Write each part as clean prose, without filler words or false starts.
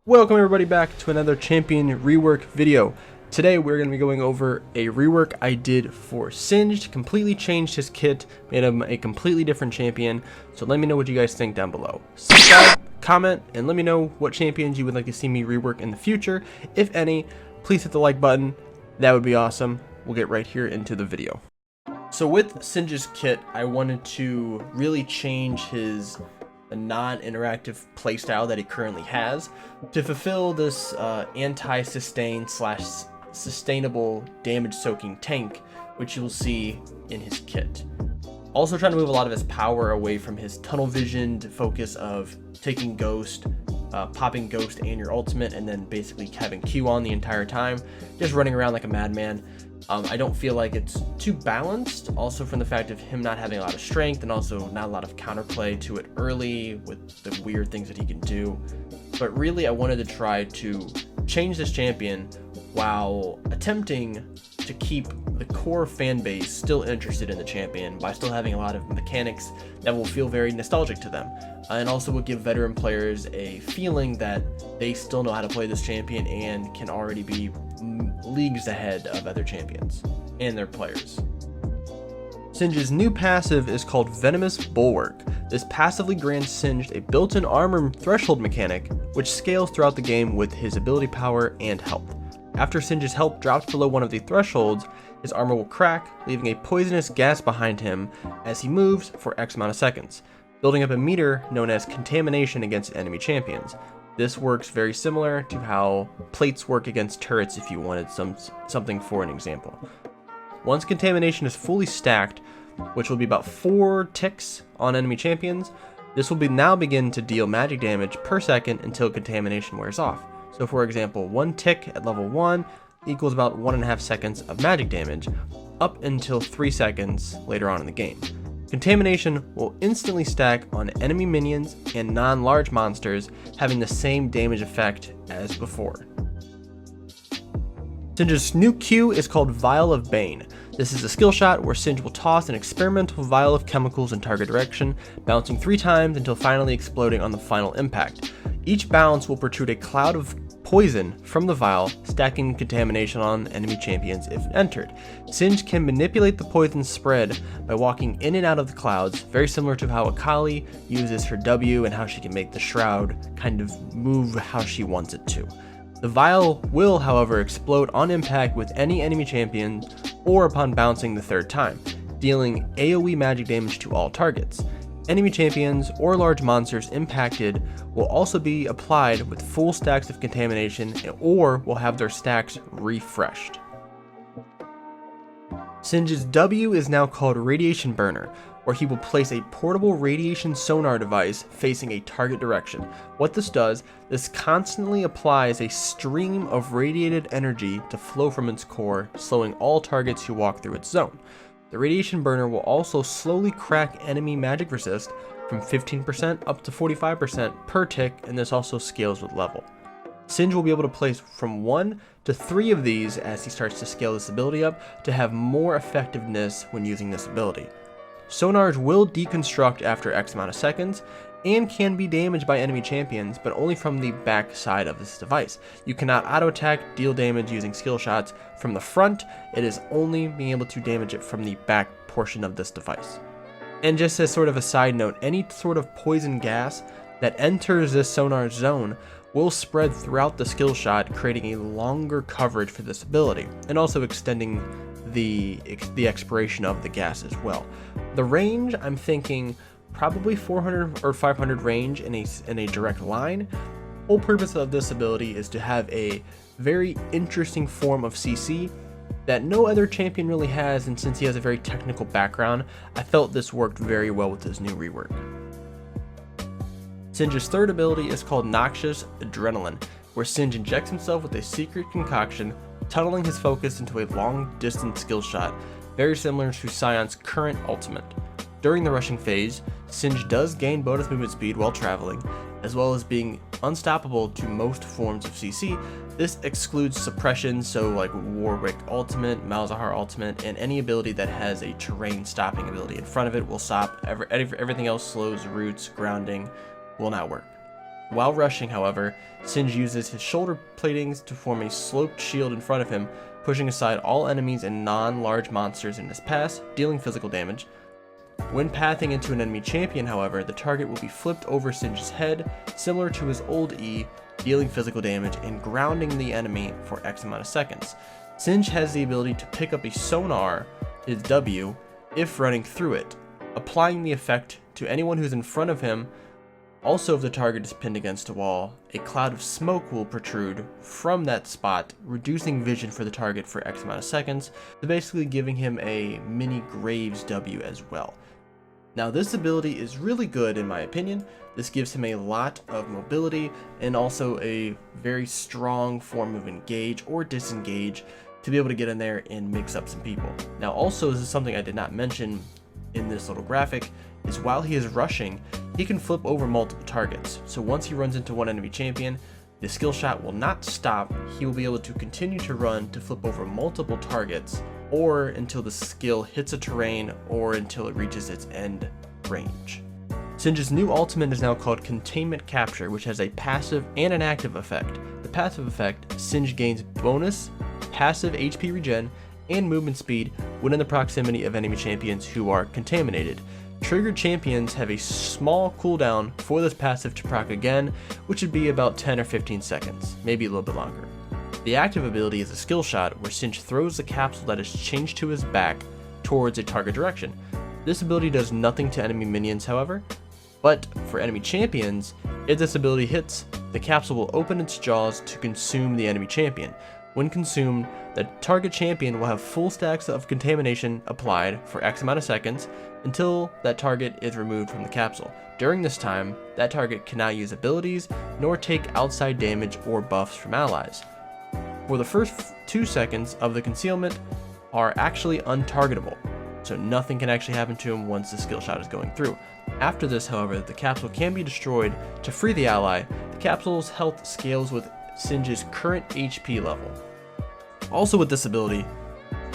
Welcome everybody back to another champion rework video. Today we're going to be going over a rework I did for Singed. Completely changed his kit, made him a completely different champion. So let me know what you guys think down below. Subscribe, comment, and let me know what champions you would like to see me rework in the future. If any, please hit the like button. That would be awesome. We'll get right here into the video. So with Singed's kit, I wanted to really change his non-interactive playstyle that he currently has to fulfill this anti-sustain / sustainable damage soaking tank, which you'll see in his kit. Also trying to move a lot of his power away from his tunnel visioned focus of taking ghost, popping ghost and your ultimate, and then basically having Q on the entire time, just running around like a madman. I don't feel like it's too balanced, also from the fact of him not having a lot of strength and also not a lot of counterplay to it early with the weird things that he can do. But really I wanted to try to change this champion while attempting to keep the core fan base still interested in the champion by still having a lot of mechanics that will feel very nostalgic to them, and also will give veteran players a feeling that they still know how to play this champion and can already be leagues ahead of other champions and their players. Singed's new passive is called Venomous Bulwark. This passively grants Singed a built-in armor threshold mechanic, which scales throughout the game with his ability power and health. After Singed's health drops below one of the thresholds, his armor will crack, leaving a poisonous gas behind him as he moves for X amount of seconds, building up a meter known as contamination against enemy champions. This works very similar to how plates work against turrets if you wanted something for an example. Once contamination is fully stacked, which will be about 4 ticks on enemy champions, this will now begin to deal magic damage per second until contamination wears off. So for example, 1 tick at level 1 equals about 1.5 seconds of magic damage, up until 3 seconds later on in the game. Contamination will instantly stack on enemy minions and non-large monsters, having the same damage effect as before. Singed's new Q is called VIAL of BANE. This is a skill shot where Singed will toss an experimental vial of chemicals in target direction, bouncing 3 times until finally exploding on the final impact. Each bounce will protrude a cloud of poison from the vial, stacking contamination on enemy champions if entered. Singed can manipulate the poison spread by walking in and out of the clouds, very similar to how Akali uses her W and how she can make the shroud kind of move how she wants it to. The vial will, however, explode on impact with any enemy champion or upon bouncing the 3rd time, dealing AoE magic damage to all targets. Enemy champions or large monsters impacted will also be applied with full stacks of contamination or will have their stacks refreshed. Singed's W is now called Radiation Burner, where he will place a portable radiation sonar device facing a target direction. What this does, this constantly applies a stream of radiated energy to flow from its core, slowing all targets who walk through its zone. The radiation burner will also slowly crack enemy magic resist from 15% up to 45% per tick, and this also scales with level. Singed will be able to place from 1 to 3 of these as he starts to scale this ability up to have more effectiveness when using this ability. Sonars will deconstruct after X amount of seconds and can be damaged by enemy champions, but only from the back side of this device. You cannot auto attack, deal damage using skill shots from the front. It is only being able to damage it from the back portion of this device. And just as sort of a side note, any sort of poison gas that enters this sonar zone will spread throughout the skill shot, creating a longer coverage for this ability, and also extending the expiration of the gas as well. The range, I'm thinking probably 400 or 500 range in a direct line. Whole purpose of this ability is to have a very interesting form of CC that no other champion really has, and since he has a very technical background, I felt this worked very well with his new rework. Singed's 3rd ability is called NOXIOUS Adrenaline, where Singed injects himself with a secret concoction, tunneling his focus into a long-distance skill shot, very similar to Sion's current ultimate. During the rushing phase, Singed does gain bonus movement speed while traveling, as well as being unstoppable to most forms of CC. This excludes suppression, so like Warwick ultimate, Malzahar ultimate, and any ability that has a terrain stopping ability in front of it will stop. Everything else slows, roots, grounding will not work. While rushing, however, Singe uses his shoulder platings to form a sloped shield in front of him, pushing aside all enemies and non-large monsters in his path, dealing physical damage. When pathing into an enemy champion, however, the target will be flipped over Singe's head, similar to his old E, dealing physical damage and grounding the enemy for X amount of seconds. Singe has the ability to pick up a sonar, his W, if running through it, applying the effect to anyone who's in front of him. Also, if the target is pinned against a wall, a cloud of smoke will protrude from that spot, reducing vision for the target for X amount of seconds, so basically giving him a mini Graves W as well. Now, this ability is really good in my opinion. This gives him a lot of mobility and also a very strong form of engage or disengage to be able to get in there and mix up some people. Now, also, this is something I did not mention in this little graphic, is while he is rushing, he can flip over multiple targets. So once he runs into one enemy champion, the skill shot will not stop. He will be able to continue to run to flip over multiple targets, or until the skill hits a terrain, or until it reaches its end range. Singe's new ultimate is now called Containment Capture, which has a passive and an active effect. The passive effect, Singe gains bonus, passive HP regen, and movement speed when in the proximity of enemy champions who are contaminated. Triggered champions have a small cooldown for this passive to proc again, which would be about 10 or 15 seconds, maybe a little bit longer. The active ability is a skill shot where Singe throws the capsule that is changed to his back towards a target direction. This ability does nothing to enemy minions, however, but for enemy champions, if this ability hits, the capsule will open its jaws to consume the enemy champion. When consumed, the target champion will have full stacks of contamination applied for X amount of seconds until that target is removed from the capsule. During this time, that target cannot use abilities nor take outside damage or buffs from allies. For the first 2 seconds of the concealment are actually untargetable, so nothing can actually happen to him once the skill shot is going through. After this, however, the capsule can be destroyed to free the ally. The capsule's health scales with Singe's current HP level. Also with this ability,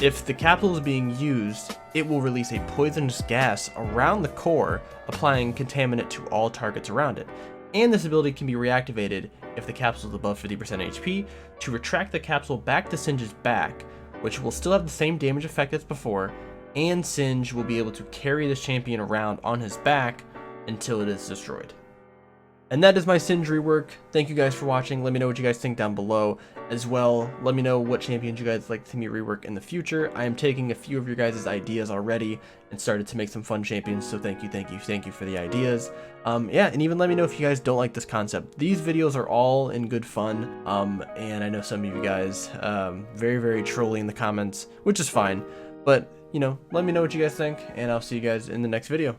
if the capsule is being used, it will release a poisonous gas around the core, applying contaminant to all targets around it. And this ability can be reactivated if the capsule is above 50% HP to retract the capsule back to Singe's back, which will still have the same damage effect as before, and Singe will be able to carry this champion around on his back until it is destroyed. And that is my Singe rework. Thank you guys for watching. Let me know what you guys think down below. As well, let me know what champions you guys like to see me rework in the future. I am taking a few of your guys' ideas already and started to make some fun champions, so thank you for the ideas. Yeah, and even let me know if you guys don't like this concept. These videos are all in good fun, and I know some of you guys very trolly in the comments, which is fine. But, you know, let me know what you guys think, and I'll see you guys in the next video.